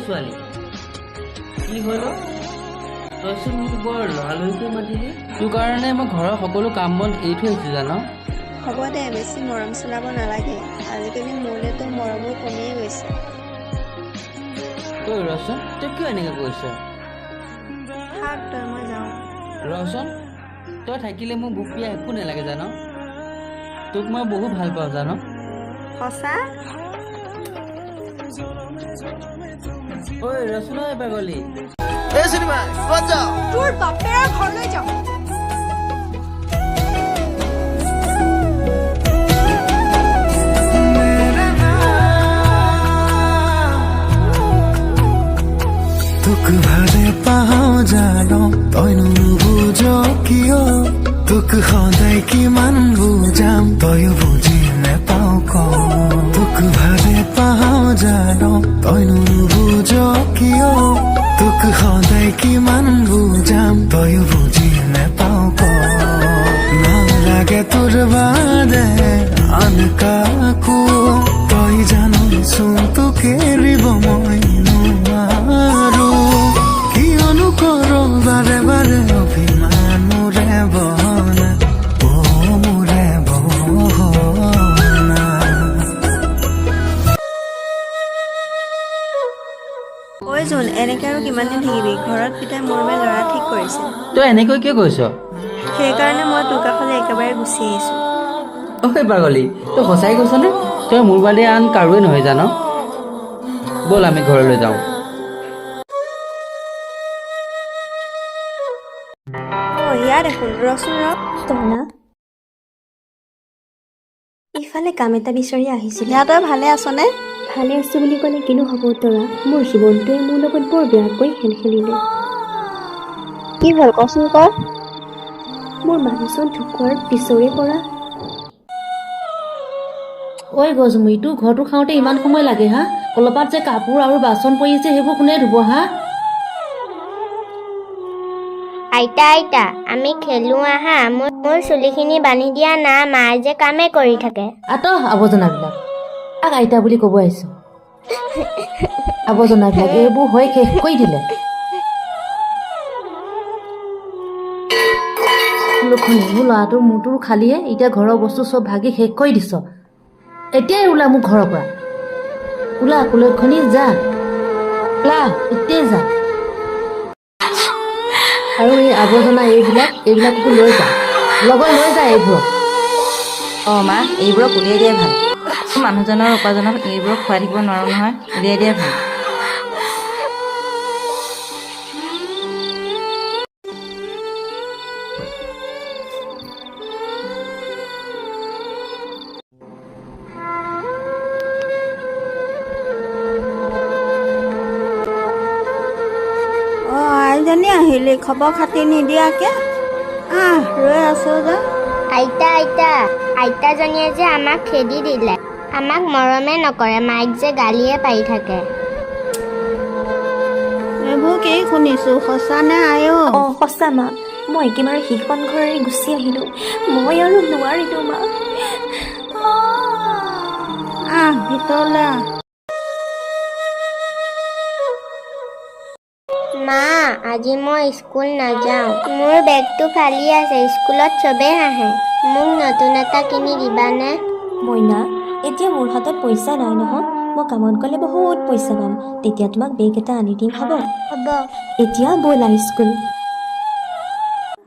ছোৱালী কি হলো তইচোন মোক বৰ লৰালৰিকৈ মাতিলি তোৰ কাৰণে মই ঘৰৰ সকলো কাম বন এৰি থৈ আহিছোঁ জানো হ'ব দে বেছি মৰম চলাব নালাগে আজিকালি মোলৈতো মৰমবোৰ কমিয়ে গৈছে ঐ ৰচোন তই কিয় এনেকৈ কৈছ থাক তই মই যাওঁ ৰচোন তই থাকিলে মোৰ বুক পিয়া একো নালাগে জানো তোক মই বহুত ভাল পাওঁ জানো সঁচা ঐ ৰচোন ঐ পাগলী তোৰ বাপেৰে ঘৰলৈ যাওঁ তোক ভালে পাওঁ জানো তই নুবুজ কিয় তোক সদায় কিমান বুজাম তয়ো বুজি নেপাও ক তোক ভালে পাওঁ জানো তই নুবুজ কিয় তোক সদায় কিমান বুজাম তয়ো বুজি নেপাও ক নালাগে তোৰ বাদে আন কাকো তই জানচোন তোক এৰিব মই নোৱাৰো কিয়নো কৰ বাৰে বাৰে অভিমান মোৰে বহনা অ মোৰে বহনা ঐ জোন এনেকে আৰু কিমান দিন থাকিবি ঘৰত পিতাই মোৰ বাবে ল'ৰা ঠিক কৰিছে তই এনেকৈ কিয় কৈছ সেইকাৰণে মই তোৰ কাষলৈ একেবাৰে গুচি আহিছোঁ ঐ পাগলী তই সঁচাই কৈছনে তই মোৰ বাদে আন কাৰোৱে নহয় জানো ব'ল আমি ঘৰলৈ যাওঁ ইয়াৰ দেখোন ৰচোন ৰ তনা ইফালে কাম এটা বিচাৰি আহিছিল ইয়া তই ভালে আছনে ভালে আছো বুলি ক'লে কিনো হ'ব তৰা মোৰ জীৱনটোৱে মোৰ লগত বৰ বেয়াকৈ খেল খেলিলে কি হ'ল কচোন ক মোৰ মানুহজন ঢুকোৱাৰ পিছৰে পৰা ঐ গজমুৰি তোৰ ঘৰটো খাওঁতে ইমান সময় লাগে হা অলপত যে কাপোৰ আৰু বাচন পৰি আছে সেইবোৰ কোনে ধুব হা আইতা আইতা আমি খেলো আহা মোৰ চুলিখিনি বান্ধি দিয়া না মায়ে যে কামে কৰি থাকে আতহ আৱৰ্জনাবিলাক তাক আইতা বুলি ক'ব আহিছো আৱৰ্জনাবিলাক এইবোৰ হৈ শেষ কৰি দিলে মোৰ ল'ৰাটোৰ মূৰটোৰ খালিয়ে এতিয়া ঘৰৰ বস্তু চব ভাগি শেষ কৰি দিছ এতিয়াই ওলা মোৰ ঘৰৰ পৰা ওলা কুলক্ষণী যা ওলা এতিয়াই যা আৰু এই আৱৰ্জনা এইবিলাকো লৈ যা লগত লৈ যা এইবোৰক অঁ মা এইবোৰক উলিয়াই দিয়াই ভাল মানুহজনৰ উপাৰ্জনত এইবোৰক খুৱাই থাকিব নোৱাৰোঁ নহয় উলিয়াই দিয়াই ভাল আইজনী আহিলি খবৰ খাতি নিদিয়াকে ৰৈ আছো যে আইতা আইতা আইতাজনীয়ে যে আমাক খেদি দিলে আমাক মৰমে নকৰে মাইক যে গালিয়ে পাৰি থাকে এইবোৰ কি শুনিছো সঁচা নে আয়ো অঁ সঁচা মা মই একেবাৰে সিখন ঘৰেৰে গুচি আহিলোঁ মই আৰু নোৱাৰিলোঁ মা ভিতৰলৈ মা আজি মই স্কুল নাযাওঁ মোৰ বেগটো খালী আছে স্কুলত চবেই হাঁহে মোক নতুন এটা কিনি দিবানে মইনা এতিয়া মোৰ হাতত পইচা নাই নহয় মই কামত গ'লে বহুত পইচা পাম তেতিয়া তোমাক বেগ এটা আনি দিম হ'ব হ'ব এতিয়া ব'লা স্কুল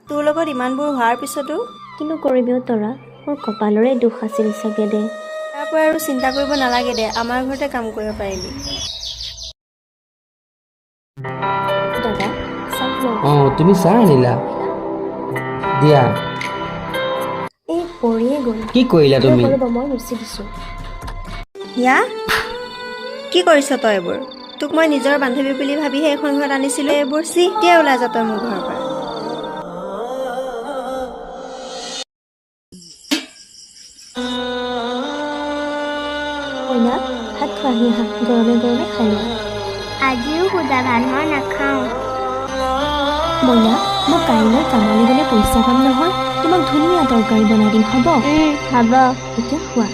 তোৰ লগত ইমানবোৰ হোৱাৰ পিছতো কিনো কৰিবি তৰা মোৰ কপালৰে দুখ আছিল চাগে দে তাৰ পৰা আৰু চিন্তা কৰিব নালাগে দে আমাৰ ঘৰতে কাম কৰিব পাৰিবি দাদা চাহ অঁ তুমি চাহ আনিলা দিয়া এই পৰিয়ে গ'ল কি কৰিলা তুমি মই মুচি দিছোঁ ইয়া কি কৰিছ তই এইবোৰ তোক মই নিজৰ বান্ধৱী বুলি ভাবিহে এখন ঘৰত আনিছিলোঁ এইবোৰ এতিয়া ওলাই যা তই মোৰ ঘৰৰ পৰা মইনা ভাত খোৱাহি আহা গৰমে গৰমে খাই লোৱা আজিও সুদা ভাত মই নাখাওঁ মইনা মই কাইলৈ কামলৈ গ'লে পইচা পাম নহয় তোমাক ধুনীয়া তৰকাৰী বনাই দিম হ'ব হ'ব এতিয়া খোৱা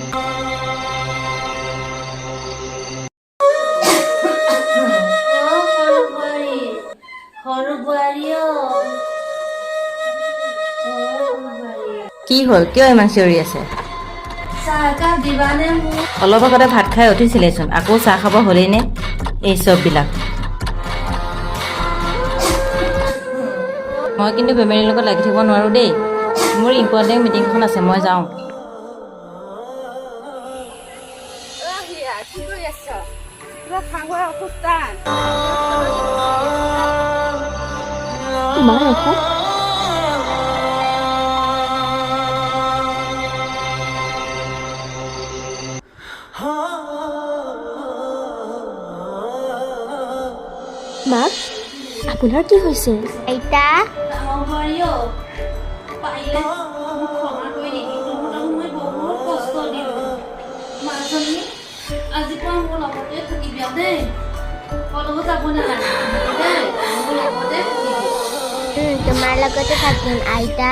কি হ'ল কিয় ইমান চিঞৰি আছে চাহ একাপ দিবানে মোক অলপ আগতে ভাত খাই উঠিছিলেচোন আকৌ চাহ খাব হ'লেই নে এই চববিলাক মই কিন্তু বেমেৰীৰ লগত লাগি থাকিব নোৱাৰোঁ দেই মোৰ ইম্পৰ্টেণ্ট মিটিংখন আছে মই যাওঁ তোমাৰ অসুখ মাক আপোনাৰ কি হৈছে আইতা আজি পৰা মোৰ লগতে থাকিবি দেই কলৈকো যাব নালাগে দেই মোৰ লগতে থাকিবি তোমাৰ লগতে থাকিম আইতা